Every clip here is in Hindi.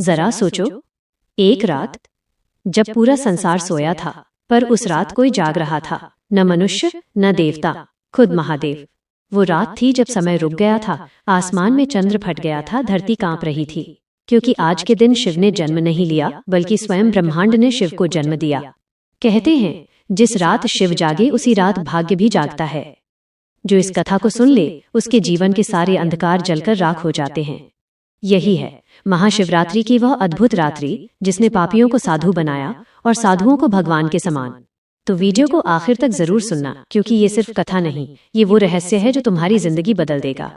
जरा सोचो, एक रात जब पूरा संसार सोया था, पर उस रात कोई जाग रहा था, न मनुष्य न देवता, खुद महादेव। वो रात थी जब समय रुक गया था, आसमान में चंद्र फट गया था, धरती कांप रही थी, क्योंकि आज के दिन शिव ने जन्म नहीं लिया, बल्कि स्वयं ब्रह्मांड ने शिव को जन्म दिया। कहते हैं, जिस रात शिव जागे उसी रात भाग्य भी जागता है। जो इस कथा को सुन ले, उसके जीवन के सारे अंधकार जलकर राख हो जाते हैं। यही है महाशिवरात्रि की वह अद्भुत रात्रि, जिसने पापियों को साधु बनाया और साधुओं को भगवान के समान। तो वीडियो को आखिर तक जरूर सुनना, क्योंकि ये सिर्फ कथा नहीं, ये वो रहस्य है जो तुम्हारी जिंदगी बदल देगा।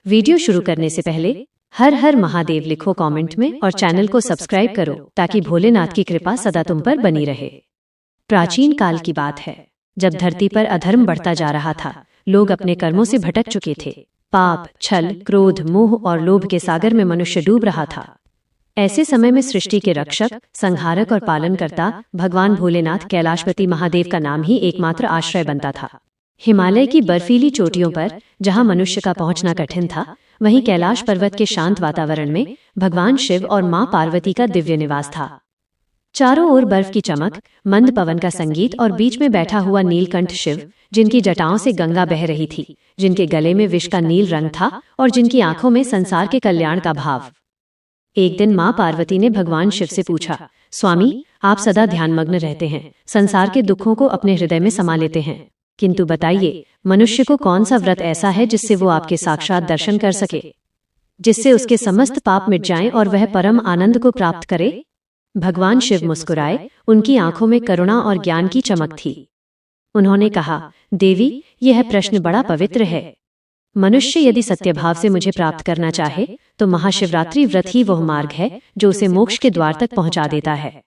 वीडियो शुरू करने से पहले हर हर महादेव लिखो कमेंट में और चैनल को सब्सक्राइब करो, ताकि भोलेनाथ की कृपा सदा तुम पर बनी रहे। प्राचीन काल की बात है, जब धरती पर अधर्म बढ़ता जा रहा था, लोग अपने कर्मों से भटक चुके थे। पाप, छल, क्रोध, मोह और लोभ के सागर में मनुष्य डूब रहा था। ऐसे समय में सृष्टि के रक्षक, संहारक और पालनकर्ता भगवान भोलेनाथ कैलाशपति महादेव का नाम ही एकमात्र आश्रय बनता था। हिमालय की बर्फीली चोटियों पर जहां मनुष्य का पहुंचना कठिन था, वहीं कैलाश पर्वत के शांत वातावरण में भगवान शिव और मां पार्वती का दिव्य निवास था। चारों ओर बर्फ की चमक, मंद पवन का संगीत और बीच में बैठा हुआ नीलकंठ शिव, जिनकी जटाओं से गंगा बह रही थी, जिनके गले में विष का नील रंग था और जिनकी आंखों में संसार के कल्याण का भाव। एक दिन मां पार्वती ने भगवान शिव से पूछा, स्वामी, आप सदा ध्यानमग्न रहते हैं, संसार के दुखों को अपने हृदय में समा लेते हैं, किंतु बताइए, मनुष्य को कौन सा व्रत ऐसा है जिससे वो आपके साक्षात दर्शन कर सके, जिससे उसके समस्त पाप मिट जाएं और वह परम आनंद को प्राप्त करे? भगवान शिव मुस्कुराए, उनकी आंखों में करुणा और ज्ञान की चमक थी। उन्होंने कहा, देवी, यह प्रश्न बड़ा पवित्र है। मनुष्य यदि सत्यभाव से मुझे प्राप्त करना चाहे, तो महाशिवरात्रि व्रत ही वह मार्ग है जो उसे मोक्ष के द्वार तक पहुंचा देता है।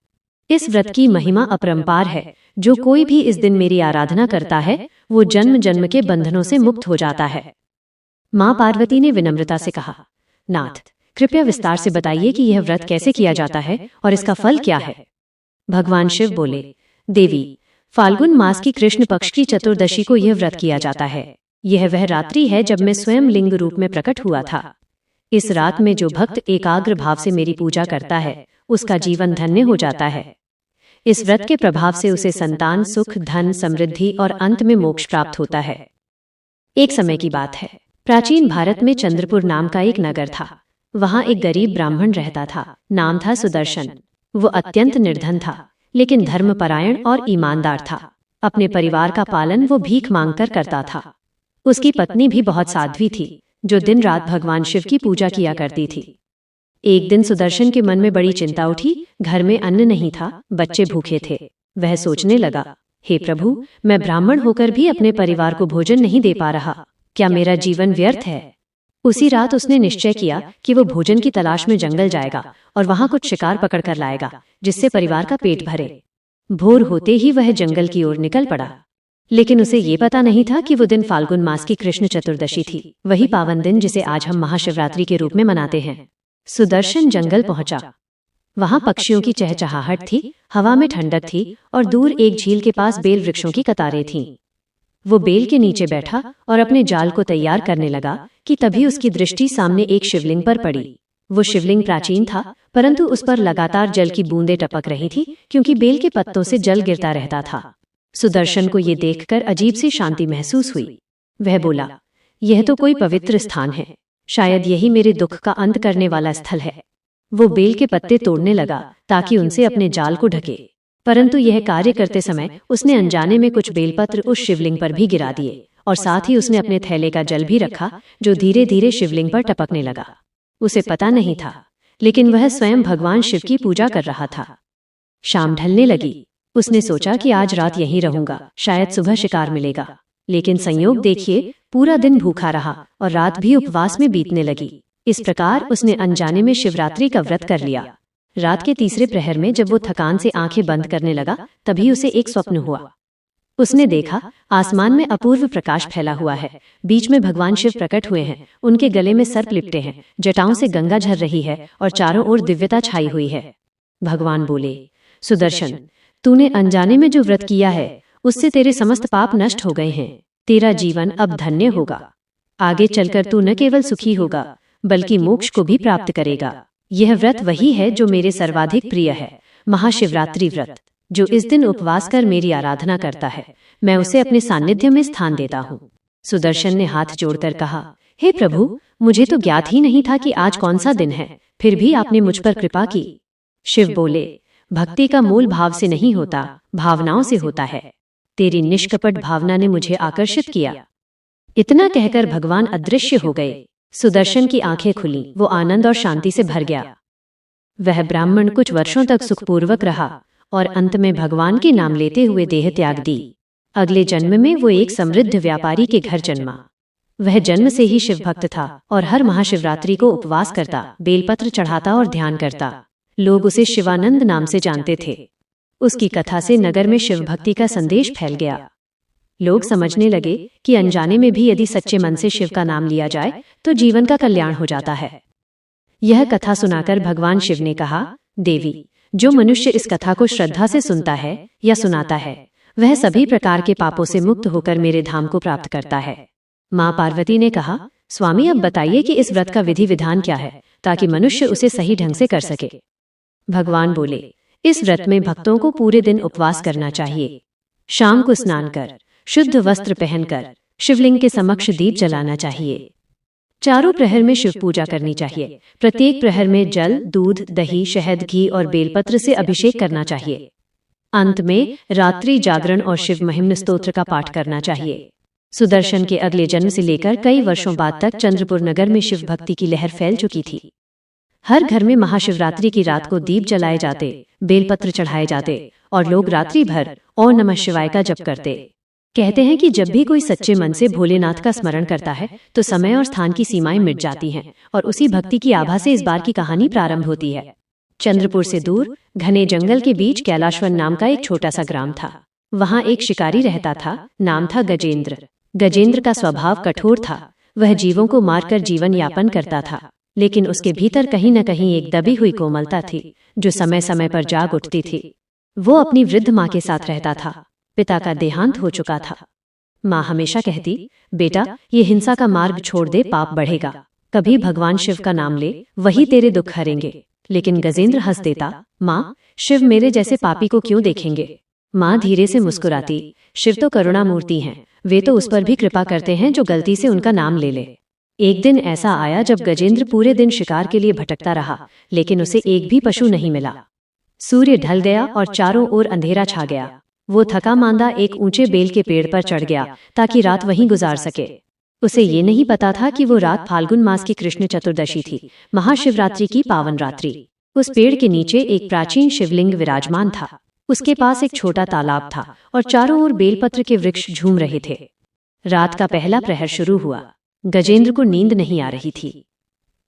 इस व्रत की महिमा अपरंपार है। जो कोई भी इस दिन मेरी आराधना करता है, वो जन्म जन्म के बंधनों से मुक्त हो जाता है। मां पार्वती ने विनम्रता से कहा, नाथ, कृपया विस्तार से बताइए कि यह व्रत कैसे किया जाता है और इसका फल क्या है। भगवान शिव बोले, देवी, फाल्गुन मास की कृष्ण पक्ष की चतुर्दशी को यह व्रत किया जाता है। यह वह रात्रि है जब मैं स्वयं लिंग रूप में प्रकट हुआ था। इस रात में जो भक्त एकाग्र भाव से मेरी पूजा करता है, उसका जीवन धन्य हो जाता है। इस व्रत के प्रभाव से उसे संतान, सुख, धन, समृद्धि और अंत में मोक्ष प्राप्त होता है। एक समय की बात है, प्राचीन भारत में चंद्रपुर नाम का एक नगर था। वहां एक गरीब ब्राह्मण रहता था, नाम था सुदर्शन। वो अत्यंत निर्धन था, लेकिन धर्मपरायण और ईमानदार था। अपने परिवार का पालन वो भीख मांगकर करता था। उसकी पत्नी भी बहुत साध्वी थी, जो दिन रात भगवान शिव की पूजा किया करती थी। एक दिन सुदर्शन के मन में बड़ी चिंता उठी। घर में अन्न नहीं था, बच्चे भूखे थे। वह सोचने लगा, हे प्रभु, मैं ब्राह्मण होकर भी अपने परिवार को भोजन नहीं दे पा रहा, क्या मेरा जीवन व्यर्थ है? उसी रात उसने निश्चय किया कि वो भोजन की तलाश में जंगल जाएगा और वहां कुछ शिकार पकड़कर लाएगा, जिससे परिवार का पेट भरे। भोर होते ही वह जंगल की ओर निकल पड़ा, लेकिन उसे ये पता नहीं था कि वो दिन फाल्गुन मास की कृष्ण चतुर्दशी थी, वही पावन दिन जिसे आज हम महाशिवरात्रि के रूप में मनाते हैं। सुदर्शन जंगल पहुंचा। वहां पक्षियों की चहचहाहट थी, हवा में ठंडक थी और दूर एक झील के पास बेल वृक्षों की कतारें थीं। वो बेल के नीचे बैठा और अपने जाल को तैयार करने लगा कि तभी उसकी दृष्टि सामने एक शिवलिंग पर पड़ी। वो शिवलिंग प्राचीन था, परंतु उस पर लगातार जल की बूंदें टपक रही थी, क्योंकि बेल के पत्तों से जल गिरता रहता था। सुदर्शन को ये देखकर अजीब सी शांति महसूस हुई। वह बोला, यह तो कोई पवित्र स्थान है, शायद यही मेरे दुख का अंत करने वाला स्थल है। वो बेल के पत्ते तोड़ने लगा ताकि उनसे अपने जाल को ढके, परंतु यह कार्य करते समय उसने अनजाने में कुछ बेलपत्र उस शिवलिंग पर भी गिरा दिए और साथ ही उसने अपने थैले का जल भी रखा, जो धीरे धीरे शिवलिंग पर टपकने लगा। उसे पता नहीं था, लेकिन वह स्वयं भगवान शिव की पूजा कर रहा था। शाम ढलने लगी। उसने सोचा कि आज रात यहीं रहूंगा, शायद सुबह शिकार मिलेगा। लेकिन संयोग देखिए, पूरा दिन भूखा रहा और रात भी उपवास में बीतने लगी। इस प्रकार उसने अनजाने में शिवरात्रि का व्रत कर लिया। रात के तीसरे प्रहर में जब वो थकान से आंखें बंद करने लगा, तभी उसे एक स्वप्न हुआ। उसने देखा, आसमान में अपूर्व प्रकाश फैला हुआ है, बीच में भगवान शिव प्रकट हुए हैं, उनके गले में सर्प लिपटे हैं, जटाओं से गंगा झर रही है और चारों ओर दिव्यता छाई हुई है। भगवान बोले, सुदर्शन, तूने अनजाने में जो व्रत किया है, उससे तेरे समस्त पाप नष्ट हो गए हैं। तेरा जीवन अब धन्य होगा। आगे चलकर तू न केवल सुखी होगा, बल्कि मोक्ष को भी प्राप्त करेगा। यह व्रत वही है जो मेरे सर्वाधिक प्रिय है, महाशिवरात्रि व्रत। जो इस दिन उपवास कर मेरी आराधना करता है, मैं उसे अपने सानिध्य में स्थान देता हूँ। सुदर्शन ने हाथ जोड़कर कहा, हे प्रभु, मुझे तो ज्ञात ही नहीं था कि आज कौन सा दिन है, फिर भी आपने मुझ पर कृपा की। शिव बोले, भक्ति का मूल भाव से नहीं होता, भावनाओं से होता है। तेरी निष्कपट भावना ने मुझे आकर्षित किया। इतना कहकर भगवान अदृश्य हो गए। सुदर्शन की आंखें खुलीं, वो आनंद और शांति से भर गया। वह ब्राह्मण कुछ वर्षों तक सुखपूर्वक रहा और अंत में भगवान के नाम लेते हुए देह त्याग दी। अगले जन्म में वो एक समृद्ध व्यापारी के घर जन्मा। वह जन्म से ही शिव भक्त था और हर महाशिवरात्रि को उपवास करता, बेलपत्र चढ़ाता और ध्यान करता। लोग उसे शिवानंद नाम से जानते थे। उसकी कथा से नगर में शिव भक्ति का संदेश फैल गया। लोग समझने लगे कि अनजाने में भी यदि सच्चे मन से शिव का नाम लिया जाए तो जीवन का कल्याण हो जाता है। यह कथा सुनाकर भगवान शिव ने कहा, देवी, जो मनुष्य इस कथा को श्रद्धा से सुनता है या सुनाता है, वह सभी प्रकार के पापों से मुक्त होकर मेरे धाम को प्राप्त करता है। मां पार्वती ने कहा, स्वामी, अब बताइए कि इस व्रत का विधि विधान क्या है, ताकि मनुष्य उसे सही ढंग से कर सके। भगवान बोले, इस व्रत में भक्तों को पूरे दिन उपवास करना चाहिए। शाम को स्नान कर, शुद्ध वस्त्र पहनकर शिवलिंग के समक्ष दीप जलाना चाहिए। चारों प्रहर में शिव पूजा करनी चाहिए। प्रत्येक प्रहर में जल, दूध, दही, शहद, घी और बेलपत्र से अभिषेक करना चाहिए। अंत में रात्रि जागरण और शिव महिम्न स्तोत्र का पाठ करना चाहिए। सुदर्शन के अगले जन्म से लेकर कई वर्षों बाद तक चंद्रपुर नगर में शिव भक्ति की लहर फैल चुकी थी। हर घर में महाशिवरात्रि की रात को दीप जलाए जाते, बेलपत्र चढ़ाए जाते और लोग रात्रि भर ओम नमः शिवाय का जप करते। कहते हैं कि जब भी कोई सच्चे मन से भोलेनाथ का स्मरण करता है तो समय और स्थान की सीमाएं मिट जाती हैं और उसी भक्ति की आभा से इस बार की कहानी प्रारंभ होती है। चंद्रपुर से दूर घने जंगल के बीच कैलाशवन नाम का एक छोटा सा ग्राम था। वहां एक शिकारी रहता था, नाम था गजेंद्र। गजेंद्र का स्वभाव कठोर था। वह जीवों को मारकर जीवन यापन करता था, लेकिन उसके भीतर कहीं न कहीं एक दबी हुई कोमलता थी जो समय समय पर जाग उठती थी। वो अपनी वृद्ध माँ के साथ रहता था। पिता का देहांत हो चुका था। माँ हमेशा कहती, बेटा, ये हिंसा का मार्ग छोड़ दे, पाप बढ़ेगा। कभी भगवान शिव का नाम ले, वही तेरे दुख हरेंगे। लेकिन गजेंद्र हंस देता, माँ, शिव मेरे जैसे पापी को क्यों देखेंगे। माँ धीरे से मुस्कुराती, शिव तो करुणामूर्ति हैं, वे तो उस पर भी कृपा करते हैं जो गलती से उनका नाम ले ले। एक दिन ऐसा आया जब गजेंद्र पूरे दिन शिकार के लिए भटकता रहा, लेकिन उसे एक भी पशु नहीं मिला। सूर्य ढल गया और चारों ओर अंधेरा छा गया। वो थका मांदा एक ऊंचे बेल के पेड़ पर चढ़ गया ताकि रात वहीं गुजार सके। उसे ये नहीं पता था कि वो रात फाल्गुन मास की कृष्ण चतुर्दशी थी, महाशिवरात्रि की पावन रात्रि। उस पेड़ के नीचे एक प्राचीन शिवलिंग विराजमान था। उसके पास एक छोटा तालाब था और चारों ओर बेलपत्र के वृक्ष झूम रहे थे। रात का पहला प्रहर शुरू हुआ। गजेंद्र को नींद नहीं आ रही थी।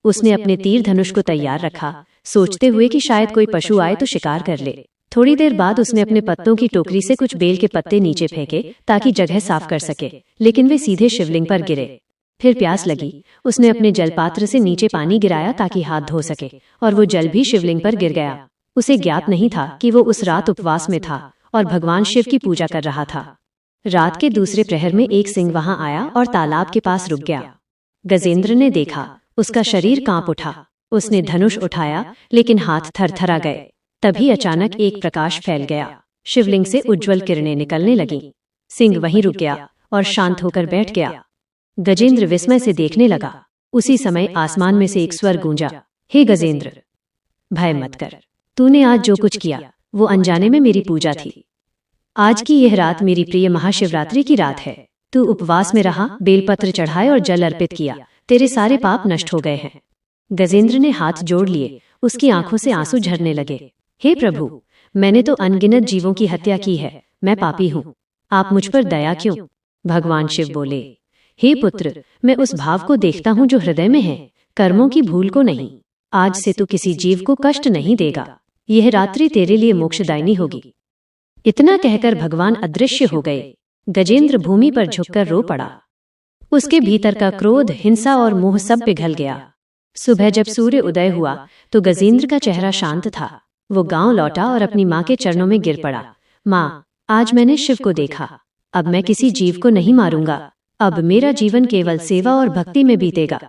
उसने अपने तीर धनुष को तैयार रखा, सोचते हुए कि शायद कोई पशु आए तो शिकार कर ले। थोड़ी देर बाद उसने अपने पत्तों की टोकरी से कुछ बेल के पत्ते नीचे फेंके ताकि जगह साफ कर सके, लेकिन वे सीधे शिवलिंग पर गिरे। फिर प्यास लगी। उसने अपने जलपात्र से नीचे पानी गिराया ताकि हाथ धो सके, और वो जल भी शिवलिंग पर गिर गया। उसे ज्ञात नहीं था कि वो उस रात उपवास में था और भगवान शिव की पूजा कर रहा था। रात के दूसरे प्रहर में एक सिंह वहां आया और तालाब के पास रुक गया। गजेंद्र ने देखा, उसका शरीर कांप उठा। उसने धनुष उठाया, लेकिन हाथ थरथरा गए। तभी अचानक एक प्रकाश फैल गया। शिवलिंग से उज्जवल किरणें निकलने लगीं। सिंह वहीं रुक गया और शांत होकर बैठ गया। गजेंद्र विस्मय से देखने लगा। उसी समय आसमान में से एक स्वर गूंजा, हे गजेंद्र, भय मत कर। तूने आज जो कुछ किया वो अनजाने में मेरी पूजा थी। आज की यह रात मेरी प्रिय महाशिवरात्रि की रात है। तू उपवास में रहा, बेलपत्र चढ़ाए और जल अर्पित किया। तेरे सारे पाप नष्ट हो गए हैं। गजेंद्र ने हाथ जोड़ लिए। उसकी आंखों से आंसू झरने लगे। हे प्रभु, मैंने तो अनगिनत जीवों की हत्या की है। मैं पापी हूँ। आप मुझ पर दया क्यों? भगवान शिव बोले, हे पुत्र, मैं उस भाव को देखता हूँ जो हृदय में है, कर्मों की भूल को नहीं। आज से तू किसी जीव को कष्ट नहीं देगा। यह रात्रि तेरे लिए मोक्षदायिनी होगी। इतना कहकर भगवान अदृश्य हो गए। गजेंद्र भूमि पर झुककर रो पड़ा। उसके भीतर का क्रोध, हिंसा और मोह सब पिघल गया। सुबह जब सूर्य उदय हुआ तो गजेंद्र का चेहरा शांत था। वो गांव लौटा और अपनी माँ के चरणों में गिर पड़ा। माँ, आज मैंने शिव को देखा। अब मैं किसी जीव को नहीं मारूंगा। अब मेरा जीवन केवल सेवा और भक्ति में बीतेगा।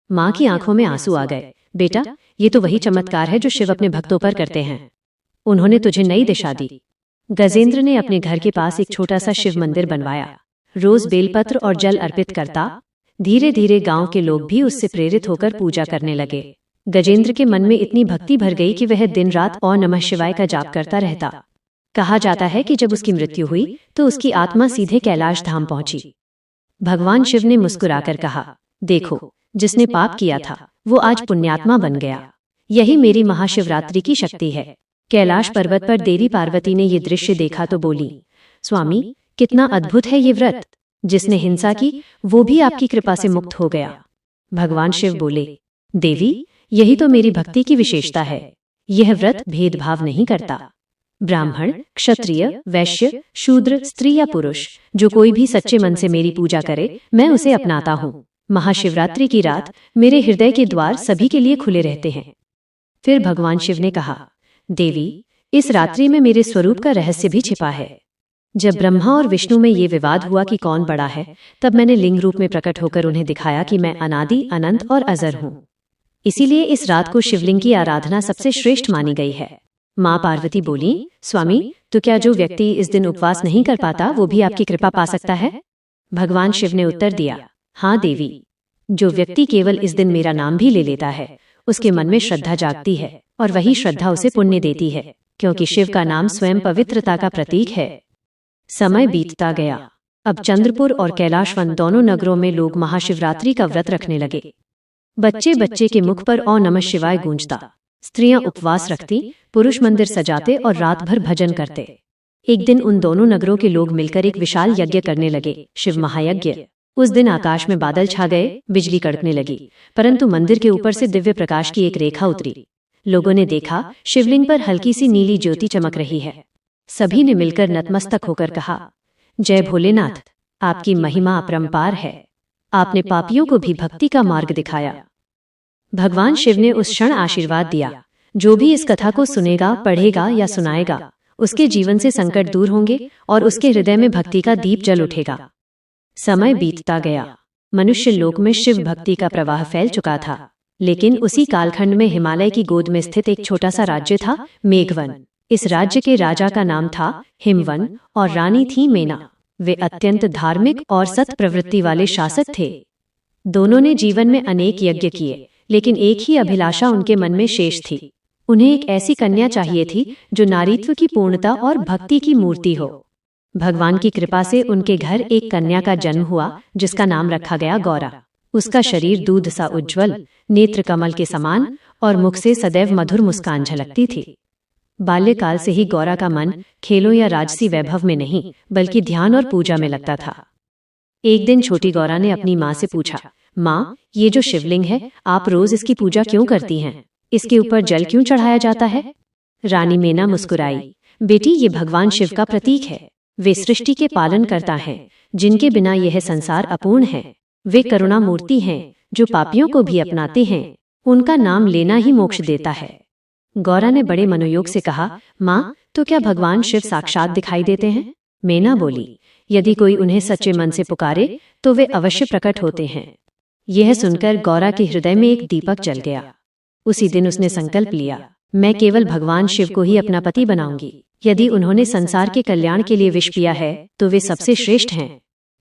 माँ की आंखों में आंसू आ गए। बेटा, ये तो वही चमत्कार है जो शिव अपने भक्तों पर करते हैं। उन्होंने तुझे नई दिशा दी। गजेंद्र ने अपने घर के पास एक छोटा सा शिव मंदिर बनवाया। रोज बेलपत्र और जल अर्पित करता। धीरे धीरे गांव के लोग भी उससे प्रेरित होकर पूजा करने लगे। गजेंद्र के मन में इतनी भक्ति भर गई कि वह दिन रात ओम नमः शिवाय का जाप करता रहता। कहा जाता है कि जब उसकी मृत्यु हुई तो उसकी आत्मा सीधे कैलाश धाम पहुंची। भगवान शिव ने मुस्कुराकर कहा, देखो, जिसने पाप किया था वो आज पुण्यात्मा बन गया। यही मेरी महाशिवरात्रि की शक्ति है। कैलाश पर्वत पर देवी पार्वती ने ये दृश्य देखा तो बोली, स्वामी, कितना अद्भुत है ये व्रत। जिसने हिंसा की वो भी आपकी कृपा से मुक्त हो गया। भगवान शिव बोले, देवी, यही तो मेरी भक्ति की विशेषता है। यह व्रत भेदभाव नहीं करता। ब्राह्मण, क्षत्रिय, वैश्य, शूद्र, स्त्री या पुरुष, जो कोई भी सच्चे मन से मेरी पूजा करे मैं उसे अपनाता हूँ। महाशिवरात्रि की रात मेरे हृदय के द्वार सभी के लिए खुले रहते हैं। फिर भगवान शिव ने कहा, देवी, इस रात्रि में मेरे स्वरूप का रहस्य भी छिपा है। जब ब्रह्मा और विष्णु में ये विवाद हुआ कि कौन बड़ा है, तब मैंने लिंग रूप में प्रकट होकर उन्हें दिखाया कि मैं अनादि, अनंत और अजर हूँ। इसीलिए इस रात को शिवलिंग की आराधना सबसे श्रेष्ठ मानी गई है। माँ पार्वती बोली, स्वामी, तो क्या जो व्यक्ति इस दिन उपवास नहीं कर पाता वो भी आपकी कृपा पा सकता है? भगवान शिव ने उत्तर दिया, हाँ देवी, जो व्यक्ति केवल इस दिन मेरा नाम भी ले लेता है उसके मन में श्रद्धा जागती है और वही श्रद्धा उसे पुण्य देती है, क्योंकि शिव का नाम स्वयं पवित्रता का प्रतीक है। समय बीतता गया। अब चंद्रपुर और कैलाशवन दोनों नगरों में लोग महाशिवरात्रि का व्रत रखने लगे। बच्चे बच्चे के मुख पर ओम नमः शिवाय गूंजता। स्त्रियां उपवास रखती, पुरुष मंदिर सजाते और रात भर भजन करते। एक दिन उन दोनों नगरों के लोग मिलकर एक विशाल यज्ञ करने लगे, शिव महायज्ञ। उस दिन आकाश में बादल छा गए, बिजली कड़कने लगी, परंतु मंदिर के ऊपर से दिव्य प्रकाश की एक रेखा उतरी। लोगों ने देखा शिवलिंग पर हल्की सी नीली ज्योति चमक रही है। सभी ने मिलकर नतमस्तक होकर कहा, जय भोलेनाथ, आपकी महिमा अपरंपार है। आपने पापियों को भी भक्ति का मार्ग दिखाया। भगवान शिव ने उस क्षण आशीर्वाद दिया, जो भी इस कथा को सुनेगा, पढ़ेगा या सुनाएगा, उसके जीवन से संकट दूर होंगे और उसके हृदय में भक्ति का दीप जल उठेगा। समय बीतता गया। मनुष्य लोक में शिव भक्ति का प्रवाह फैल चुका था, लेकिन उसी कालखंड में हिमालय की गोद में स्थित एक छोटा सा राज्य था, मेघवन। इस राज्य के राजा का नाम था हिमवन और रानी थी मेना। वे अत्यंत धार्मिक और सत प्रवृत्ति वाले शासक थे। दोनों ने जीवन में अनेक यज्ञ किए, लेकिन एक ही अभिलाषा उनके मन में शेष थी। उन्हें एक ऐसी कन्या चाहिए थी जो नारीत्व की पूर्णता और भक्ति की मूर्ति हो। भगवान की कृपा से उनके घर एक कन्या का जन्म हुआ, जिसका नाम रखा गया गौरा। उसका शरीर दूध सा उज्ज्वल, नेत्र कमल के समान और मुख से सदैव मधुर मुस्कान झलकती थी। बाल्यकाल से ही गौरा का मन खेलों या राजसी वैभव में नहीं, बल्कि ध्यान और पूजा में लगता था। एक दिन छोटी गौरा ने अपनी माँ से पूछा, माँ, ये जो शिवलिंग है, आप रोज इसकी पूजा क्यों करती हैं? इसके ऊपर जल क्यों चढ़ाया जाता है? रानी मेना मुस्कुराई, बेटी, ये भगवान शिव का प्रतीक है। वे सृष्टि के पालन करता हैं, जिनके बिना यह संसार अपूर्ण है। वे करुणा मूर्ति हैं, जो पापियों को भी अपनाते हैं। उनका नाम लेना ही मोक्ष देता है। गौरा ने बड़े मनोयोग से कहा, माँ, तो क्या भगवान शिव साक्षात दिखाई देते हैं? मेना बोली, यदि कोई उन्हें सच्चे मन से पुकारे तो वे अवश्य प्रकट होते हैं। यह सुनकर गौरा के हृदय में एक दीपक जल गया। उसी दिन उसने संकल्प लिया, मैं केवल भगवान शिव को ही अपना पति बनाऊंगी। यदि उन्होंने संसार के कल्याण के लिए विष पिया है तो वे सबसे श्रेष्ठ हैं।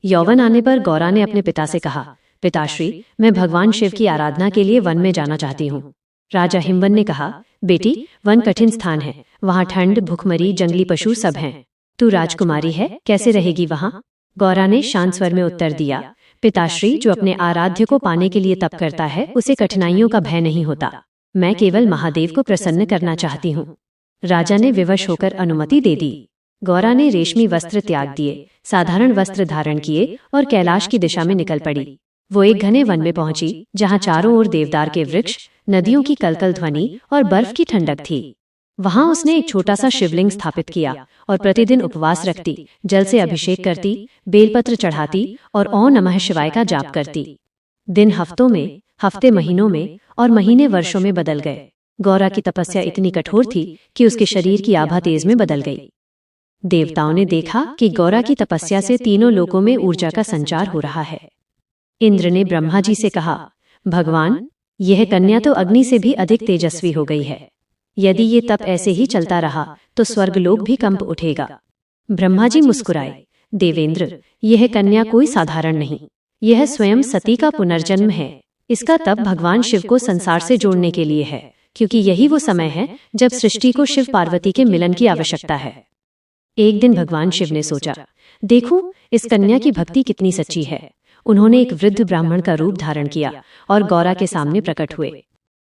यौवन आने पर गौरा ने अपने पिता से कहा, पिताश्री, मैं भगवान शिव की आराधना के लिए वन में जाना चाहती हूँ। राजा हिमवन ने कहा, बेटी, वन कठिन स्थान है, वहाँ ठंड, भूखमरी, जंगली पशु सब हैं। तू राजकुमारी है, कैसे रहेगी वहाँ? गौरा ने शांत स्वर में उत्तर दिया, पिताश्री, जो अपने आराध्य को पाने के लिए तप करता है उसे कठिनाइयों का भय नहीं होता। मैं केवल महादेव को प्रसन्न करना चाहती हूँ। राजा ने विवश होकर अनुमति दे दी। गौरा ने रेशमी वस्त्र त्याग दिए, साधारण वस्त्र धारण किए और कैलाश की दिशा में निकल पड़ी। वो एक घने वन में पहुंची, जहां चारों ओर देवदार के वृक्ष, नदियों की कलकल ध्वनि और बर्फ की ठंडक थी। वहां उसने एक छोटा सा शिवलिंग स्थापित किया और प्रतिदिन उपवास रखती, जल से अभिषेक करती, बेलपत्र चढ़ाती और ओम नमः शिवाय का जाप करती। दिन हफ्तों में, हफ्ते महीनों में और महीने वर्षों में बदल गए। गौरा की तपस्या इतनी कठोर थी कि उसके शरीर की आभा तेज में बदल गई। देवताओं ने देखा कि गौरा की तपस्या से तीनों लोकों में ऊर्जा का संचार हो रहा है। इंद्र ने ब्रह्मा जी से कहा, भगवान, यह कन्या तो अग्नि से भी अधिक तेजस्वी हो गई है। यदि ये तप ऐसे ही चलता रहा तो स्वर्गलोक भी कंप उठेगा। ब्रह्मा जी मुस्कुराए, देवेंद्र, यह कन्या कोई साधारण नहीं, यह स्वयं सती का पुनर्जन्म है। इसका तप भगवान शिव को संसार से जोड़ने के लिए है, क्योंकि यही वो समय है जब सृष्टि को शिव पार्वती के मिलन की आवश्यकता है। एक दिन भगवान शिव ने सोचा, देखूं इस कन्या की भक्ति कितनी सच्ची है। उन्होंने एक वृद्ध ब्राह्मण का रूप धारण किया और गौरा के सामने प्रकट हुए।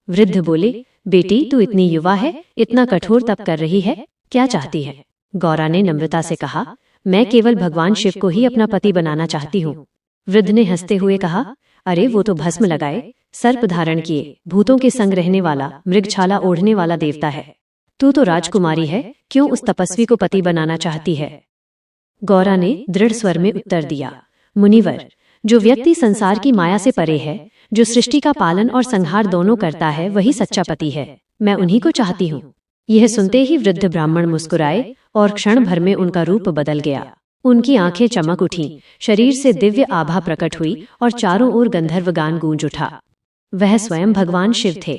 वृद्ध बोले, बेटी तू इतनी युवा है, इतना कठोर तप कर रही है, क्या चाहती है? गौरा ने नम्रता से कहा, मैं केवल भगवान शिव को ही अपना पति बनाना चाहती हूँ। वृद्ध ने हंसते हुए कहा, अरे वो तो भस्म लगाए, सर्प धारण किए, भूतों के संग रहने वाला, मृगछाला ओढ़ने वाला देवता है। तू तो राजकुमारी है, क्यों उस तपस्वी को पति बनाना चाहती है? गौरा ने दृढ़ स्वर में उत्तर दिया, मुनिवर, जो व्यक्ति संसार की माया से परे है, जो सृष्टि का पालन और संहार दोनों करता है, वही सच्चा पति है। मैं उन्हीं को चाहती हूँ। यह सुनते ही वृद्ध ब्राह्मण मुस्कुराए और क्षण भर में उनका रूप बदल गया। उनकी आंखें चमक उठीं, शरीर से दिव्य आभा प्रकट हुई और चारों ओर गंधर्व गान गूंज उठा। वह स्वयं भगवान शिव थे।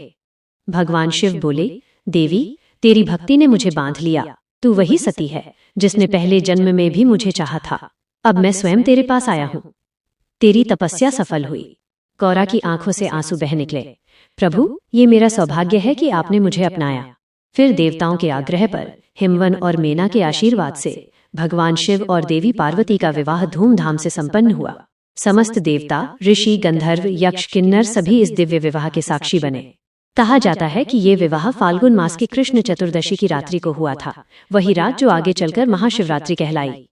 भगवान शिव बोले, देवी, तेरी भक्ति ने मुझे बांध लिया। तू वही सती है जिसने पहले जन्म में भी मुझे चाहा था। अब मैं स्वयं तेरे पास आया हूँ। तेरी तपस्या सफल हुई। गौरा की आंखों से आंसू बह निकले। प्रभु, ये मेरा सौभाग्य है कि आपने मुझे अपनाया। फिर देवताओं के आग्रह पर, हिमवन और मेना के आशीर्वाद से भगवान शिव और देवी पार्वती का विवाह धूमधाम से संपन्न हुआ। समस्त देवता, ऋषि, गंधर्व, यक्ष, किन्नर सभी इस दिव्य विवाह के साक्षी बने। कहा जाता है कि ये विवाह फाल्गुन मास की कृष्ण चतुर्दशी की रात्रि को हुआ था, वही रात जो आगे चलकर महाशिवरात्रि कहलाई।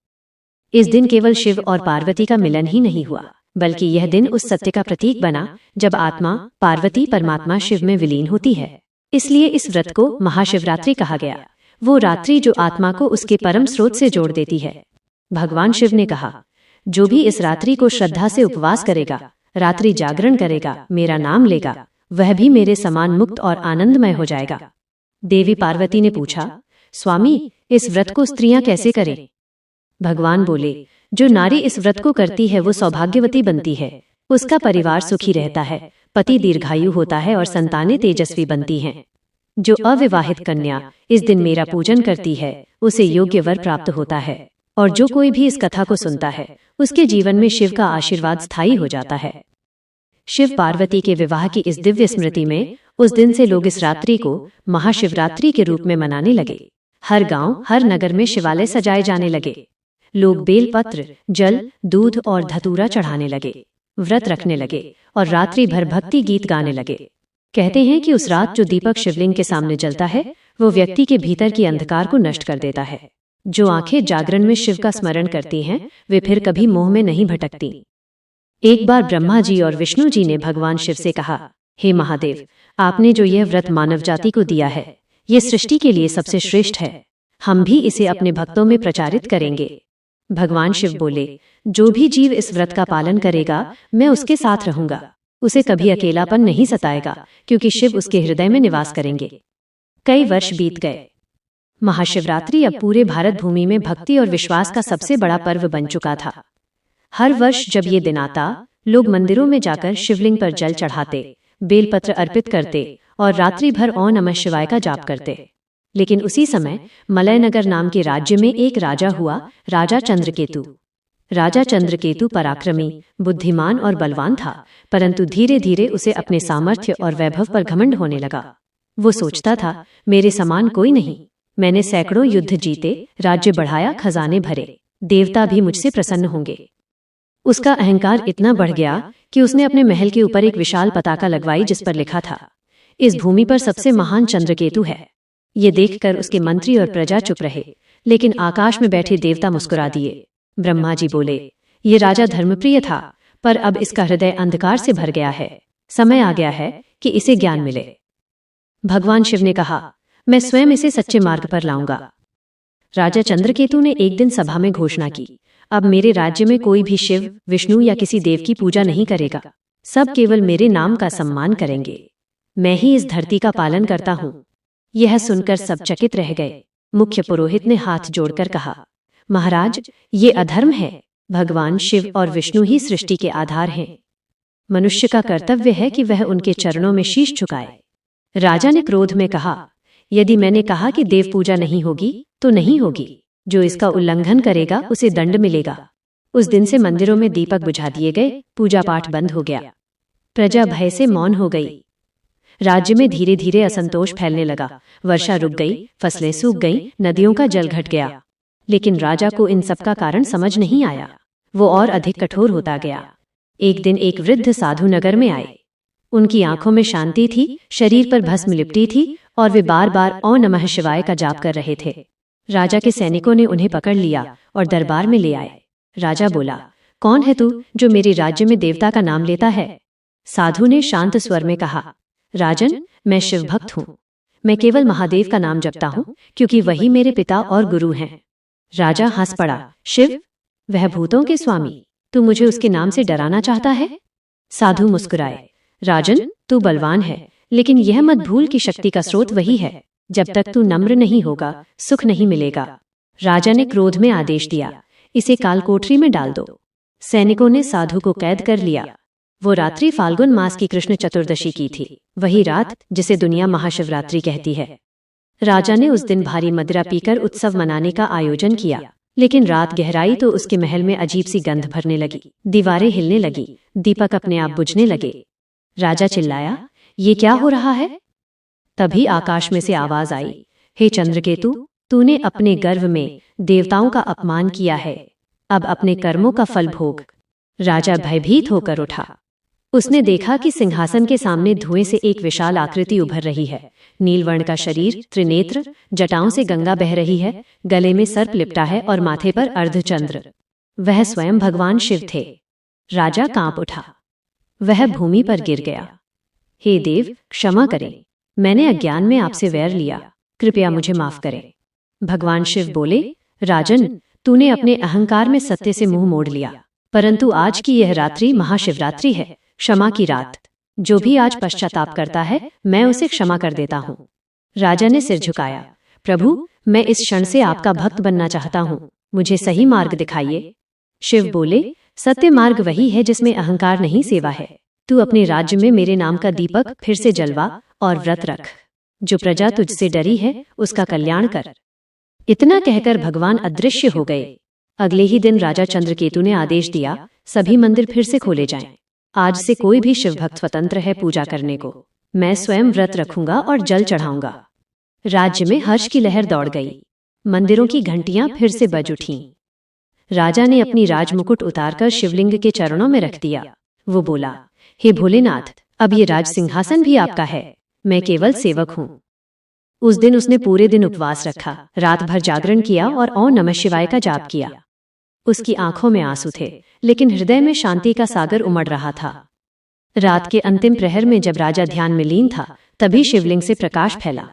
इस दिन केवल शिव और पार्वती का मिलन ही नहीं हुआ, बल्कि यह दिन उस सत्य का प्रतीक बना जब आत्मा पार्वती परमात्मा शिव में विलीन होती है। इसलिए इस व्रत को महाशिवरात्रि कहा गया, वो रात्रि जो आत्मा को उसके परम स्रोत से जोड़ देती है। भगवान शिव ने कहा, जो भी इस रात्रि को श्रद्धा से उपवास करेगा, रात्रि जागरण करेगा, मेरा नाम लेगा, वह भी मेरे समान मुक्त और आनंदमय हो जाएगा। देवी पार्वती ने पूछा, स्वामी, इस व्रत को स्त्रियां कैसे करें? भगवान बोले, जो नारी इस व्रत को करती है वो सौभाग्यवती बनती है, उसका परिवार सुखी रहता है, पति दीर्घायु होता है और संतानें तेजस्वी बनती हैं। जो अविवाहित कन्या इस दिन मेरा पूजन करती है, उसे योग्य वर प्राप्त होता है, और जो कोई भी इस कथा को सुनता है, उसके जीवन में शिव का आशीर्वाद स्थायी हो जाता है। शिव पार्वती के विवाह की इस दिव्य स्मृति में उस दिन से लोग इस रात्रि को महाशिवरात्रि के रूप में मनाने लगे। हर गांव, हर नगर में शिवालय सजाए जाने लगे। लोग बेलपत्र, जल, दूध और धतूरा चढ़ाने लगे, व्रत रखने लगे और रात्रि भर भक्ति गीत गाने लगे। कहते हैं कि उस रात जो दीपक शिवलिंग के सामने जलता है, वो व्यक्ति के भीतर की अंधकार को नष्ट कर देता है। जो आंखें जागरण में शिव का स्मरण करती हैं, वे फिर कभी मोह में नहीं भटकती। एक बार ब्रह्मा जी और विष्णु जी ने भगवान शिव से कहा, हे महादेव, आपने जो यह व्रत मानव जाति को दिया है, ये सृष्टि के लिए सबसे श्रेष्ठ है। हम भी इसे अपने भक्तों में प्रचारित करेंगे। भगवान शिव बोले, जो भी जीव इस व्रत का पालन करेगा, मैं उसके साथ रहूंगा। उसे कभी अकेलापन नहीं सताएगा, क्योंकि शिव उसके हृदय में निवास करेंगे। कई वर्ष बीत गए। महाशिवरात्रि अब पूरे भारत भूमि में भक्ति और विश्वास का सबसे बड़ा पर्व बन चुका था। हर वर्ष जब ये दिन आता, लोग मंदिरों में जाकर शिवलिंग पर जल चढ़ाते, बेलपत्र अर्पित करते और रात्रि भर ओम नमः शिवाय का जाप करते। लेकिन उसी समय मलयनगर नाम के राज्य में एक राजा हुआ, राजा चंद्रकेतु। राजा चंद्रकेतु पराक्रमी, बुद्धिमान और बलवान था, परंतु धीरे धीरे उसे अपने सामर्थ्य और वैभव पर घमंड होने लगा। वो सोचता था, मेरे समान कोई नहीं। मैंने सैकड़ों युद्ध जीते, राज्य बढ़ाया, खजाने भरे, देवता भी मुझसे प्रसन्न होंगे। उसका अहंकार इतना बढ़ गया कि उसने अपने महल के ऊपर एक विशाल पताका लगवाई, जिस पर लिखा था, इस भूमि पर सबसे महान चंद्रकेतु है। ये देखकर उसके मंत्री और प्रजा चुप रहे, लेकिन आकाश में बैठे देवता मुस्कुरा दिए। ब्रह्मा जी बोले, ये राजा धर्मप्रिय था, पर अब इसका हृदय अंधकार से भर गया है। समय आ गया है कि इसे ज्ञान मिले। भगवान शिव ने कहा, मैं स्वयं इसे सच्चे मार्ग पर लाऊंगा। राजा चंद्रकेतु ने एक दिन सभा में घोषणा की, अब मेरे राज्य में कोई भी शिव, विष्णु या किसी देव की पूजा नहीं करेगा। सब केवल मेरे नाम का सम्मान करेंगे। मैं ही इस धरती का पालन करता हूँ। यह सुनकर सब चकित रह गए। मुख्य पुरोहित ने हाथ जोड़कर कहा, महाराज, ये अधर्म है। भगवान शिव और विष्णु ही सृष्टि के आधार हैं। मनुष्य का कर्तव्य है कि वह उनके चरणों में शीश झुकाए। राजा ने क्रोध में कहा, यदि मैंने कहा कि देव पूजा नहीं होगी तो नहीं होगी। जो इसका उल्लंघन करेगा उसे दंड मिलेगा। उस दिन से मंदिरों में दीपक बुझा दिए गए, पूजा पाठ बंद हो गया। प्रजा भय से मौन हो गई। राज्य में धीरे धीरे असंतोष फैलने लगा। वर्षा रुक गई, फसलें सूख गईं, नदियों का जल घट गया। लेकिन राजा को इन सब का कारण समझ नहीं आया। वो और अधिक कठोर होता गया। एक दिन एक वृद्ध साधु नगर में आए। उनकी आंखों में शांति थी, शरीर पर भस्म लिपटी थी और वे बार बार ओम नमः शिवाय का जाप कर रहे थे। राजा के सैनिकों ने उन्हें पकड़ लिया और दरबार में ले आए। राजा बोला, कौन है तू जो मेरे राज्य में देवता का नाम लेता है? साधु ने शांत स्वर में कहा, राजन, मैं शिव भक्त हूँ। मैं केवल महादेव का नाम जपता हूँ क्योंकि वही मेरे पिता और गुरु हैं। राजा हंस पड़ा, शिव? वह भूतों के स्वामी, तू मुझे उसके नाम से डराना चाहता है? साधु मुस्कुराए, राजन, तू बलवान है, लेकिन यह मत भूल कि शक्ति का स्रोत वही है। जब तक तू नम्र नहीं होगा, सुख नहीं मिलेगा। राजा ने क्रोध में आदेश दिया, इसे कालकोठरी में डाल दो। सैनिकों ने साधु को कैद कर लिया। वो रात्रि फाल्गुन मास की कृष्ण चतुर्दशी की थी, वही रात जिसे दुनिया महाशिवरात्रि कहती है। राजा ने उस दिन भारी मदिरा पीकर उत्सव मनाने का आयोजन किया, लेकिन रात गहराई तो उसके महल में अजीब सी गंध भरने लगी। दीवारें हिलने लगी, दीपक अपने आप बुझने लगे। राजा चिल्लाया, ये क्या हो रहा है? तभी आकाश में से आवाज आई, हे चंद्रकेतु, तूने अपने गर्व में देवताओं का अपमान किया है। अब अपने कर्मों का फल भोग। राजा भयभीत होकर उठा। उसने देखा कि सिंहासन के सामने धुएं से एक विशाल आकृति उभर रही है। नीलवर्ण का शरीर, त्रिनेत्र, जटाओं से गंगा बह रही है, गले में सर्प लिपटा है और माथे पर अर्धचंद्र। वह स्वयं भगवान शिव थे। राजा कांप उठा। वह भूमि पर गिर गया। हे देव, क्षमा करें, मैंने अज्ञान में आपसे वैर लिया, कृपया मुझे माफ करें। भगवान शिव बोले, राजन, तूने अपने अहंकार में सत्य से मुंह मोड़ लिया, परंतु आज की यह रात्रि महाशिवरात्रि है, क्षमा की रात। जो भी आज पश्चाताप करता है, मैं उसे क्षमा कर देता हूँ। राजा ने सिर झुकाया, प्रभु, मैं इस क्षण से आपका भक्त बनना चाहता हूँ, मुझे सही मार्ग दिखाइए। शिव बोले, सत्य मार्ग वही है जिसमें अहंकार नहीं, सेवा है। तू अपने राज्य में मेरे नाम का दीपक फिर से जलवा और व्रत रख। जो प्रजा तुझसे डरी है उसका कल्याण कर। इतना कहकर भगवान अदृश्य हो गए। अगले ही दिन राजा चंद्रकेतु ने आदेश दिया, सभी मंदिर फिर से खोले जाएं। आज से कोई भी शिव भक्त स्वतंत्र है पूजा करने को। मैं स्वयं व्रत रखूंगा और जल चढ़ाऊंगा। राज्य में हर्ष की लहर दौड़ गई। मंदिरों की घंटियां फिर से बज उठीं। राजा ने अपनी राजमुकुट उतारकर शिवलिंग के चरणों में रख दिया। वो बोला, हे भोलेनाथ, अब ये राज सिंहासन भी आपका है, मैं केवल सेवक हूँ। उस दिन उसने पूरे दिन उपवास रखा, रात भर जागरण किया और ओम नमः शिवाय का जाप किया। उसकी आंखों में आंसू थे, लेकिन हृदय में शांति का सागर उमड़ रहा था। रात के अंतिम प्रहर में जब राजा ध्यान में लीन था, तभी शिवलिंग से प्रकाश फैला।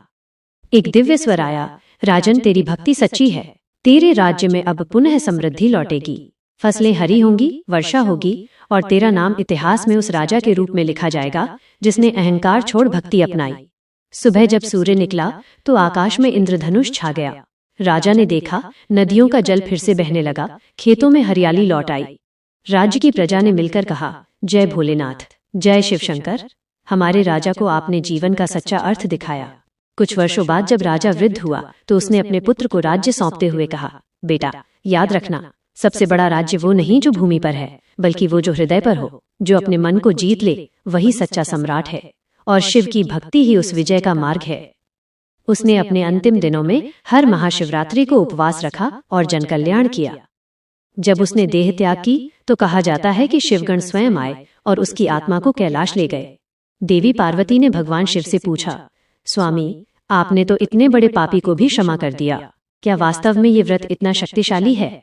एक दिव्य स्वर आया, राजन, तेरी भक्ति सच्ची है, तेरे राज्य में अब पुनः समृद्धि लौटेगी। फसलें हरी होंगी, वर्षा होगी और तेरा नाम इतिहास में उस राजा के रूप में लिखा जाएगा जिसने अहंकार छोड़ भक्ति अपनाई। सुबह जब सूर्य निकला तो आकाश में इंद्रधनुष छा गया। राजा ने देखा, नदियों का जल फिर से बहने लगा, खेतों में हरियाली लौट आई। राज्य की प्रजा ने मिलकर कहा, जय भोलेनाथ, जय शिव शंकर। हमारे राजा को आपने जीवन का सच्चा अर्थ दिखाया। कुछ वर्षों बाद जब राजा वृद्ध हुआ तो उसने अपने पुत्र को राज्य सौंपते हुए कहा, बेटा, याद रखना, सबसे बड़ा राज्य वो नहीं जो भूमि पर है, बल्कि वो जो हृदय पर हो। जो अपने मन को जीत ले वही सच्चा सम्राट है, और शिव की भक्ति ही उस विजय का मार्ग है। उसने अपने अंतिम दिनों में हर महाशिवरात्रि को उपवास रखा और जन कल्याण किया। जब उसने देह त्याग की तो कहा जाता है कि शिवगण स्वयं आए और उसकी आत्मा को कैलाश ले गए। देवी पार्वती ने भगवान शिव से पूछा, स्वामी, आपने तो इतने बड़े पापी को भी क्षमा कर दिया, क्या वास्तव में ये व्रत इतना शक्तिशाली है?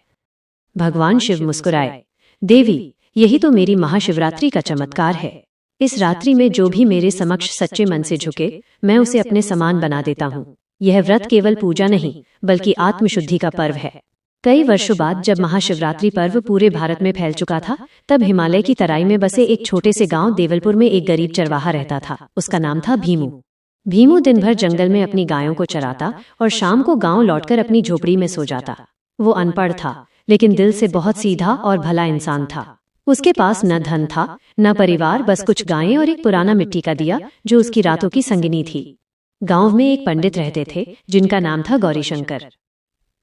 भगवान शिव मुस्कुराए, देवी, यही तो मेरी महाशिवरात्रि का चमत्कार है। इस रात्रि में जो भी मेरे समक्ष सच्चे मन से झुके, मैं उसे अपने समान बना देता हूँ। यह व्रत केवल पूजा नहीं, बल्कि आत्मशुद्धि का पर्व है। कई वर्षों बाद जब महाशिवरात्रि पर्व पूरे भारत में फैल चुका था, तब हिमालय की तराई में बसे एक छोटे से गांव देवलपुर में एक गरीब चरवाहा रहता था। उसका नाम था भीमू। भीमू दिन भर जंगल में अपनी गायों को चराता और शाम को गांव लौटकर अपनी झोपड़ी में सो जाता। वो अनपढ़ था, लेकिन दिल से बहुत सीधा और भला इंसान था। उसके पास न धन था न परिवार, बस कुछ गायें और एक पुराना मिट्टी का दिया जो उसकी रातों की संगिनी थी। गांव में एक पंडित रहते थे जिनका नाम था गौरीशंकर।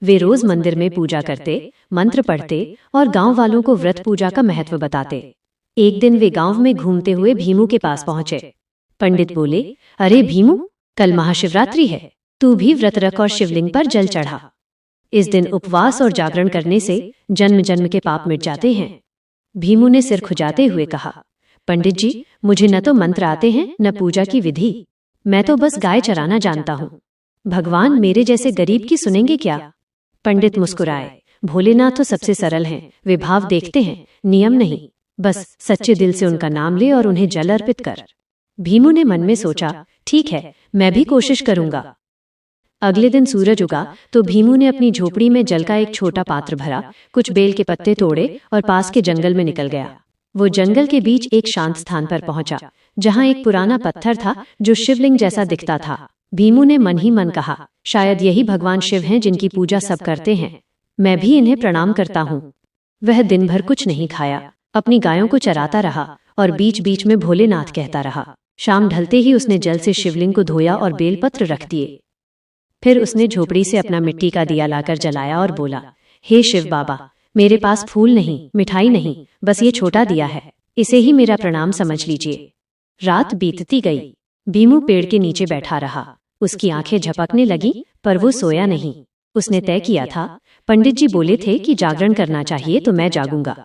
वे रोज मंदिर में पूजा करते, मंत्र पढ़ते और गांव वालों को व्रत पूजा का महत्व बताते। एक दिन वे गांव में घूमते हुए भीमू के पास पहुंचे। पंडित बोले, अरे भीमू, कल महाशिवरात्रि है, तू भी व्रत रख और शिवलिंग पर जल चढ़ा। इस दिन उपवास और जागरण करने से जन्म जन्म के पाप मिट जाते हैं। भीमू ने सिर खुजाते हुए कहा, पंडित जी, मुझे न तो मंत्र आते हैं न पूजा की विधि, मैं तो बस गाय चराना जानता हूँ। भगवान मेरे जैसे गरीब की सुनेंगे क्या? पंडित मुस्कुराए, भोलेनाथ तो सबसे सरल हैं, वे भाव देखते हैं, नियम नहीं। बस सच्चे दिल से उनका नाम ले और उन्हें जल अर्पित कर। भीमू ने मन में सोचा, ठीक है, मैं भी कोशिश करूंगा। अगले दिन सूरज उगा तो भीमू ने अपनी झोपड़ी में जल का एक छोटा पात्र भरा, कुछ बेल के पत्ते तोड़े और पास के जंगल में निकल गया। वो जंगल के बीच एक शांत स्थान पर पहुंचा, जहां एक पुराना पत्थर था जो शिवलिंग जैसा दिखता था। भीमू ने मन ही मन कहा, शायद यही भगवान शिव हैं जिनकी पूजा सब करते हैं, मैं भी इन्हें प्रणाम करता हूँ। वह दिन भर कुछ नहीं खाया, अपनी गायों को चराता रहा और बीच बीच में भोलेनाथ कहता रहा। शाम ढलते ही उसने जल से शिवलिंग को धोया और बेलपत्र रख दिए। फिर उसने झोपड़ी से अपना मिट्टी का दिया लाकर जलाया और बोला, हे शिव बाबा, मेरे पास फूल नहीं, मिठाई नहीं, बस ये छोटा दिया है, इसे ही मेरा प्रणाम समझ लीजिए। रात बीतती गई। भीमू पेड़ के नीचे बैठा रहा। उसकी आंखें झपकने लगी पर वो सोया नहीं। उसने तय किया था, पंडित जी बोले थे कि जागरण करना चाहिए तो मैं जागूंगा।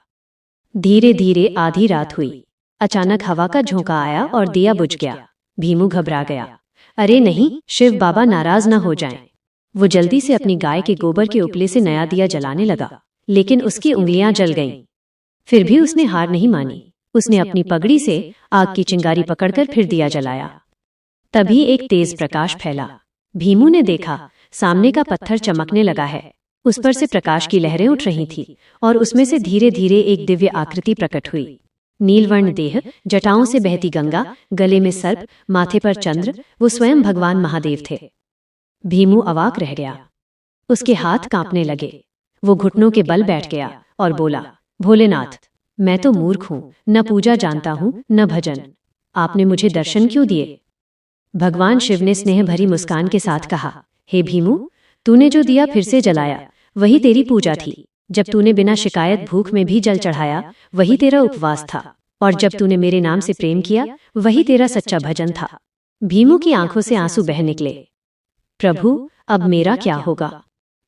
धीरे धीरे आधी रात हुई। अचानक हवा का झोंका आया और दिया बुझ गया। भीमू घबरा गया। अरे नहीं, शिव बाबा नाराज न हो जाएं। वो जल्दी से अपनी गाय के गोबर के उपले से नया दिया जलाने लगा, लेकिन उसकी उंगलियां जल गईं। फिर भी उसने हार नहीं मानी। उसने अपनी पगड़ी से आग की चिंगारी पकड़कर फिर दिया जलाया। तभी एक तेज प्रकाश फैला। भीमू ने देखा, सामने का पत्थर चमकने लगा है। उस पर से प्रकाश की लहरें उठ रही थी और उसमें से धीरे धीरे एक दिव्य आकृति प्रकट हुई। नीलवर्ण देह, जटाओं से बहती गंगा, गले में सर्प, माथे पर चंद्र, वो स्वयं भगवान महादेव थे। भीमू अवाक रह गया। उसके हाथ कांपने लगे। वो घुटनों के बल बैठ गया और बोला, भोलेनाथ, मैं तो मूर्ख हूँ, न पूजा जानता हूँ न भजन, आपने मुझे दर्शन क्यों दिए? भगवान शिव ने स्नेह भरी मुस्कान के साथ कहा, हे भीमू, तूने जो दिया फिर से जलाया, वही तेरी पूजा थी। जब तूने बिना शिकायत भूख में भी जल चढ़ाया, वही तेरा उपवास था। और जब तूने मेरे नाम से प्रेम किया, वही तेरा सच्चा भजन था। भीमू की आंखों से आंसू बह निकले। प्रभु, अब मेरा क्या होगा?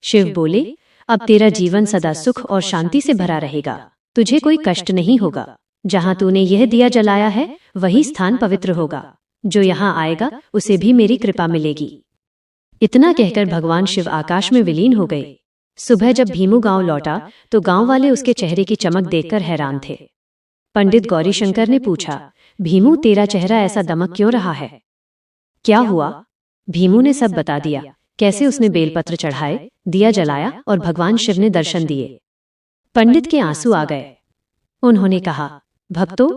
शिव बोले, अब तेरा जीवन सदा सुख और शांति से भरा रहेगा, तुझे कोई कष्ट नहीं होगा। जहाँ तूने यह दिया जलाया है, वही स्थान पवित्र होगा। जो यहाँ आएगा उसे भी मेरी कृपा मिलेगी। इतना कहकर भगवान शिव आकाश में विलीन हो गए। सुबह जब भीमू गांव लौटा तो गांव वाले उसके चेहरे की चमक देखकर हैरान थे। पंडित गौरीशंकर ने पूछा, भीमू, तेरा चेहरा ऐसा दमक क्यों रहा है? क्या हुआ? भीमू ने सब बता दिया, कैसे उसने बेलपत्र चढ़ाए, दिया जलाया और भगवान शिव ने दर्शन दिए। पंडित के आंसू आ गए। उन्होंने कहा, भक्तों,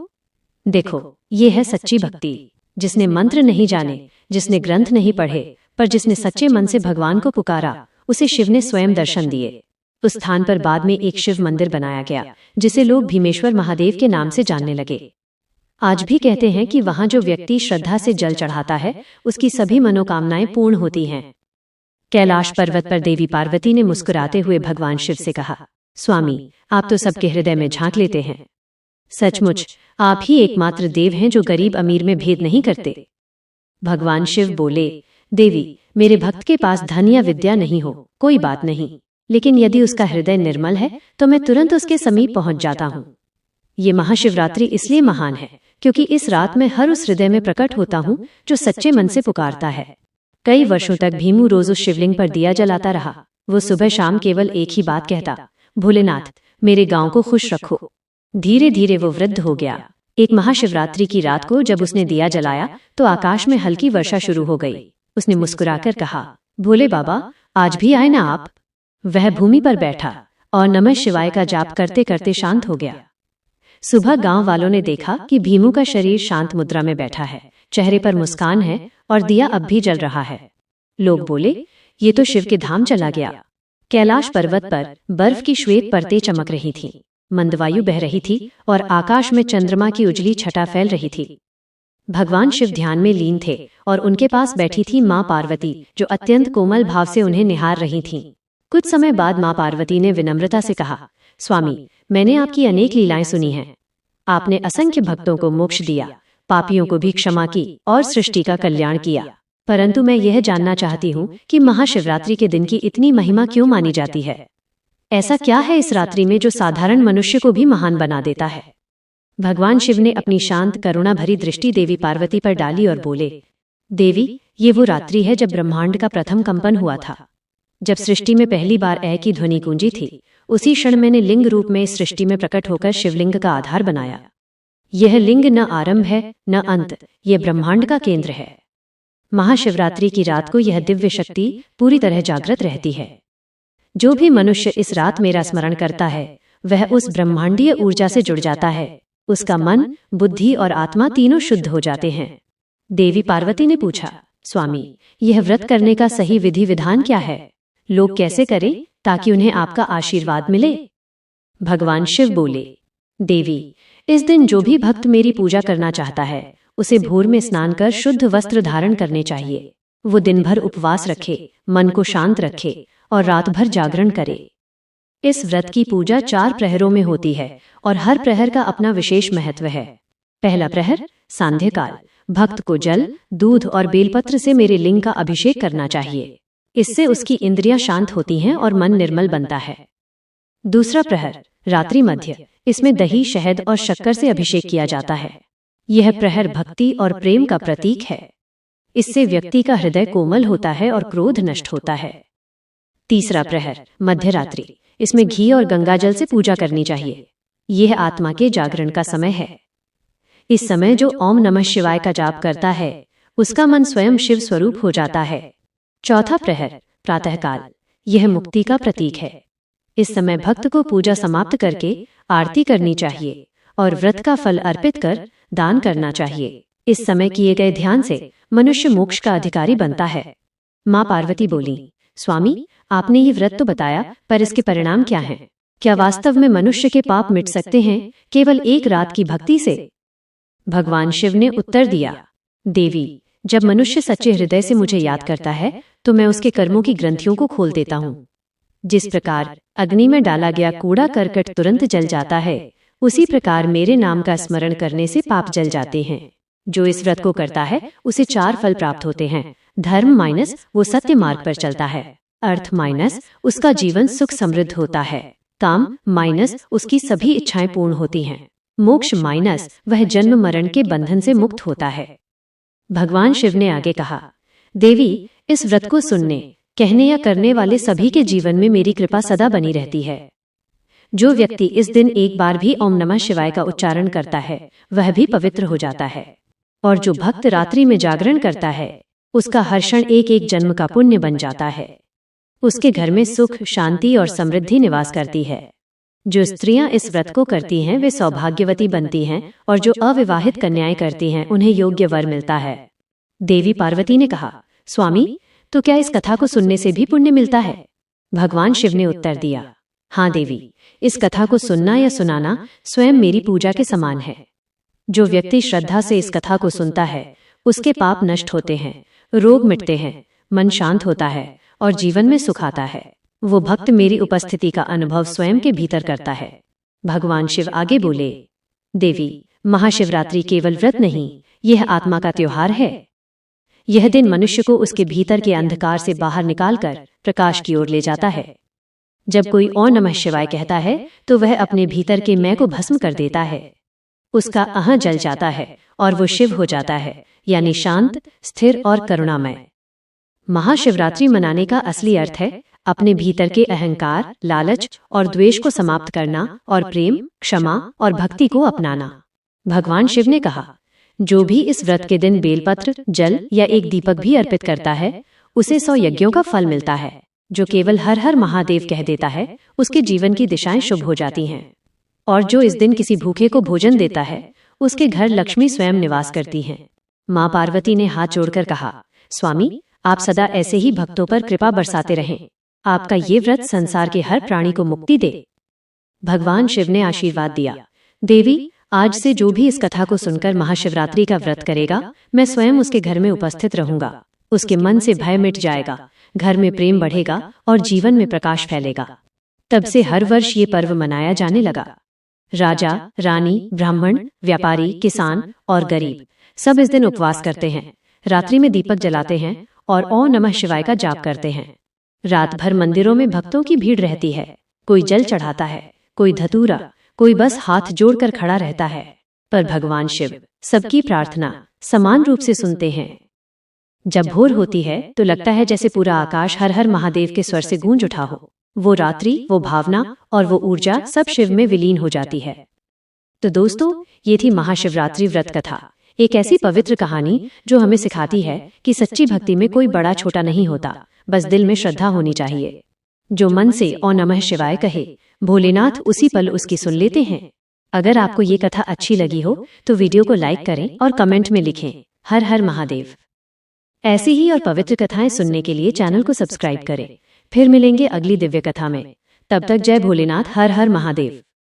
देखो, ये है सच्ची भक्ति। जिसने मंत्र नहीं जाने, जिसने ग्रंथ नहीं पढ़े, पर जिसने सच्चे मन से भगवान को पुकारा, उसे शिव ने स्वयं दर्शन दिए। उस स्थान पर बाद में एक शिव मंदिर बनाया गया, जिसे लोग भीमेश्वर महादेव के नाम से जानने लगे। आज भी कहते हैं कि वहां जो व्यक्ति श्रद्धा से जल चढ़ाता है, उसकी सभी मनोकामनाएं पूर्ण होती हैं। कैलाश पर्वत पर देवी पार्वती ने मुस्कुराते हुए भगवान शिव से कहा, स्वामी, आप तो सबके हृदय में झांक लेते हैं। सचमुच आप ही एकमात्र देव हैं जो गरीब अमीर में भेद नहीं करते। भगवान शिव बोले, देवी, मेरे भक्त के पास धन या विद्या नहीं हो, कोई बात नहीं, लेकिन यदि उसका हृदय निर्मल है तो मैं तुरंत उसके समीप पहुंच जाता हूँ। ये महाशिवरात्रि इसलिए महान है क्योंकि इस रात मैं हर उस हृदय में प्रकट होता हूँ जो सच्चे मन से पुकारता है। कई वर्षों तक भीमू रोज उस शिवलिंग पर दिया जलाता रहा। वो सुबह शाम केवल एक ही बात कहता, भोलेनाथ, मेरे गांव को खुश रखो। धीरे धीरे वो वृद्ध हो गया। एक महाशिवरात्रि की रात को जब उसने दिया जलाया तो आकाश में हल्की वर्षा शुरू हो गई। उसने मुस्कुराकर कहा, भोले बाबा, आज भी आए ना आप? वह भूमि पर बैठा और नमः शिवाय का जाप करते करते शांत हो गया। सुबह गांव वालों ने देखा कि भीमू का शरीर शांत मुद्रा में बैठा है, चेहरे पर मुस्कान है और दिया अब भी जल रहा है। लोग बोले, ये तो शिव के धाम चला गया। कैलाश पर्वत पर बर्फ की श्वेत परतें चमक रही थीं। मंदवायु बह रही थी और आकाश में चंद्रमा की उजली छटा फैल रही थी। भगवान शिव ध्यान में लीन थे और उनके पास बैठी थी माँ पार्वती, जो अत्यंत कोमल भाव से उन्हें निहार रही थीं। कुछ समय बाद माँ पार्वती ने विनम्रता से कहा, स्वामी, मैंने आपकी अनेक लीलाएं सुनी हैं। आपने असंख्य भक्तों को मोक्ष दिया, पापियों को भी क्षमा की और सृष्टि का कल्याण किया। परंतु मैं यह जानना चाहती हूँ कि महाशिवरात्रि के दिन की इतनी महिमा क्यों मानी जाती है? ऐसा क्या है इस रात्रि में जो साधारण मनुष्य को भी महान बना देता है? भगवान शिव ने अपनी शांत करुणा भरी दृष्टि देवी पार्वती पर डाली और बोले, देवी, ये वो रात्रि है जब ब्रह्मांड का प्रथम कंपन हुआ था। जब सृष्टि में पहली बार ऐ की ध्वनि गूंजी थी, उसी क्षण मैंने लिंग रूप में इस सृष्टि में प्रकट होकर शिवलिंग का आधार बनाया। यह लिंग न आरंभ है न अंत, यह ब्रह्मांड का केंद्र है। महाशिवरात्रि की रात को यह दिव्य शक्ति पूरी तरह जागृत रहती है। जो भी मनुष्य इस रात मेरा स्मरण करता है, वह उस ब्रह्मांडीय ऊर्जा से जुड़ जाता है। उसका मन, बुद्धि और आत्मा तीनों शुद्ध हो जाते हैं। देवी पार्वती ने पूछा, स्वामी, यह व्रत करने का सही विधि विधान क्या है? लोग कैसे करें ताकि उन्हें आपका आशीर्वाद मिले? भगवान शिव बोले, देवी, इस दिन जो भी भक्त मेरी पूजा करना चाहता है, उसे भोर में स्नान कर शुद्ध वस्त्र धारण करने चाहिए। वो दिन भर उपवास रखे, मन को शांत रखे और रात भर जागरण करे। इस व्रत की पूजा 4 प्रहरों में होती है और हर प्रहर का अपना विशेष महत्व है। पहला प्रहर सांध्य काल, भक्त को जल, दूध और बेलपत्र से मेरे लिंग का अभिषेक करना चाहिए। इससे उसकी इंद्रियां शांत होती हैं और मन निर्मल बनता है। दूसरा प्रहर रात्रि मध्य, इसमें दही, शहद और शक्कर से अभिषेक किया जाता है। यह प्रहर भक्ति और प्रेम का प्रतीक है। इससे व्यक्ति का हृदय कोमल होता है और क्रोध नष्ट होता है। तीसरा प्रहर मध्य रात्रि, इसमें घी और गंगाजल से पूजा करनी चाहिए। यह आत्मा के जागरण का समय है। इस समय जो ओम नमः शिवाय का जाप करता है, उसका मन स्वयं शिव स्वरूप हो जाता है। चौथा प्रहर प्रातःकाल, यह मुक्ति का प्रतीक है। इस समय भक्त को पूजा समाप्त करके आरती करनी चाहिए और व्रत का फल अर्पित कर दान करना चाहिए। इस समय किए गए ध्यान से मनुष्य मोक्ष का अधिकारी बनता है। माँ पार्वती बोली, स्वामी, आपने ये व्रत तो बताया, पर इसके परिणाम क्या हैं? क्या वास्तव में मनुष्य के पाप मिट सकते हैं केवल एक रात की भक्ति से? भगवान शिव ने उत्तर दिया, देवी, जब मनुष्य सच्चे हृदय से मुझे याद करता है, तो मैं उसके कर्मों की ग्रंथियों को खोल देता हूँ। जिस प्रकार अग्नि में डाला गया कूड़ा करकट तुरंत जल जाता है, उसी प्रकार मेरे नाम का स्मरण करने से पाप जल जाते हैं। जो इस व्रत को करता है, उसे 4 फल प्राप्त होते हैं। धर्म माइनस वो सत्य मार्ग पर चलता है। अर्थ माइनस उसका जीवन सुख समृद्ध होता है। काम माइनस उसकी सभी इच्छाएं पूर्ण होती हैं। मोक्ष माइनस वह जन्म मरण के बंधन से मुक्त होता है। भगवान शिव ने आगे कहा, देवी, इस व्रत को सुनने, कहने या करने वाले सभी के जीवन में मेरी कृपा सदा बनी रहती है। जो व्यक्ति इस दिन एक बार भी ओम नमः शिवाय का उच्चारण करता है, वह भी पवित्र हो जाता है। और जो भक्त रात्रि में जागरण करता है, उसका हर क्षण एक एक जन्म का पुण्य बन जाता है। उसके घर में सुख, शांति और समृद्धि निवास करती है। जो स्त्रियां इस व्रत को करती हैं, वे सौभाग्यवती बनती हैं और जो अविवाहित कन्याएं करती हैं, उन्हें योग्य वर मिलता है। देवी पार्वती ने कहा, स्वामी, तो क्या इस कथा को सुनने से भी पुण्य मिलता है? भगवान शिव ने उत्तर दिया, हाँ देवी, इस कथा को सुनना या सुनाना स्वयं मेरी पूजा के समान है। जो व्यक्ति श्रद्धा से इस कथा को सुनता है, उसके पाप नष्ट होते हैं, रोग मिटते हैं, मन शांत होता है और जीवन में सुख आता है। वो भक्त मेरी उपस्थिति का अनुभव स्वयं के भीतर करता है। भगवान शिव आगे बोले, देवी, महाशिवरात्रि केवल व्रत नहीं, यह आत्मा का त्योहार है। यह दिन मनुष्य को उसके भीतर के अंधकार से बाहर निकालकर प्रकाश की ओर ले जाता है। जब कोई ओम नमः शिवाय कहता है, तो वह अपने भीतर के मैं को भस्म कर देता है। उसका अहं जल जाता है और वो शिव हो जाता है, यानी शांत, स्थिर और करुणामय। महाशिवरात्रि मनाने का असली अर्थ है अपने भीतर के अहंकार, लालच और द्वेष को समाप्त करना और प्रेम, क्षमा और भक्ति को अपनाना। भगवान शिव ने कहा, जो भी इस व्रत के दिन बेलपत्र, जल या एक दीपक भी अर्पित करता है, उसे 100 यज्ञों का फल मिलता है। जो केवल हर हर महादेव कह देता है, उसके जीवन की दिशाएं शुभ हो जाती हैं। और जो इस दिन किसी भूखे को भोजन देता है, उसके घर लक्ष्मी स्वयं निवास करती हैं। माँ पार्वती ने हाथ जोड़कर कहा, स्वामी, आप सदा ऐसे ही भक्तों पर कृपा बरसाते रहें। आपका ये व्रत संसार के हर प्राणी को मुक्ति दे। भगवान शिव ने आशीर्वाद दिया, देवी, आज से जो भी इस कथा को सुनकर महाशिवरात्रि का व्रत करेगा, मैं स्वयं उसके घर में उपस्थित रहूंगा। उसके मन से भय मिट जाएगा, घर में प्रेम बढ़ेगा और जीवन में प्रकाश फैलेगा। तब से हर वर्ष ये पर्व मनाया जाने लगा। राजा, रानी, ब्राह्मण, व्यापारी, किसान और गरीब सब इस दिन उपवास करते हैं, रात्रि में दीपक जलाते हैं और ओम नमः शिवाय का जाप करते हैं। रात भर मंदिरों में भक्तों की भीड़ रहती है। कोई जल चढ़ाता है, कोई धतूरा, कोई बस हाथ जोड़कर खड़ा रहता है। पर भगवान शिव सबकी प्रार्थना समान रूप से सुनते हैं। जब भोर होती है तो लगता है जैसे पूरा आकाश हर हर महादेव के स्वर से गूंज उठा हो। वो रात्रि, वो भावना और वो ऊर्जा सब शिव में विलीन हो जाती है। तो दोस्तों, ये थी महाशिवरात्रि व्रत कथा, एक ऐसी पवित्र कहानी जो हमें सिखाती है कि सच्ची भक्ति में कोई बड़ा छोटा नहीं होता, बस दिल में श्रद्धा होनी चाहिए। जो मन से ओम नमः शिवाय कहे, भोलेनाथ उसी पल उसकी सुन लेते हैं। अगर आपको ये कथा अच्छी लगी हो तो वीडियो को लाइक करें और कमेंट में लिखें हर हर महादेव। ऐसी ही और पवित्र कथाएं सुनने के लिए चैनल को सब्सक्राइब करें। फिर मिलेंगे अगली दिव्य कथा में। तब तक जय भोलेनाथ, हर हर महादेव।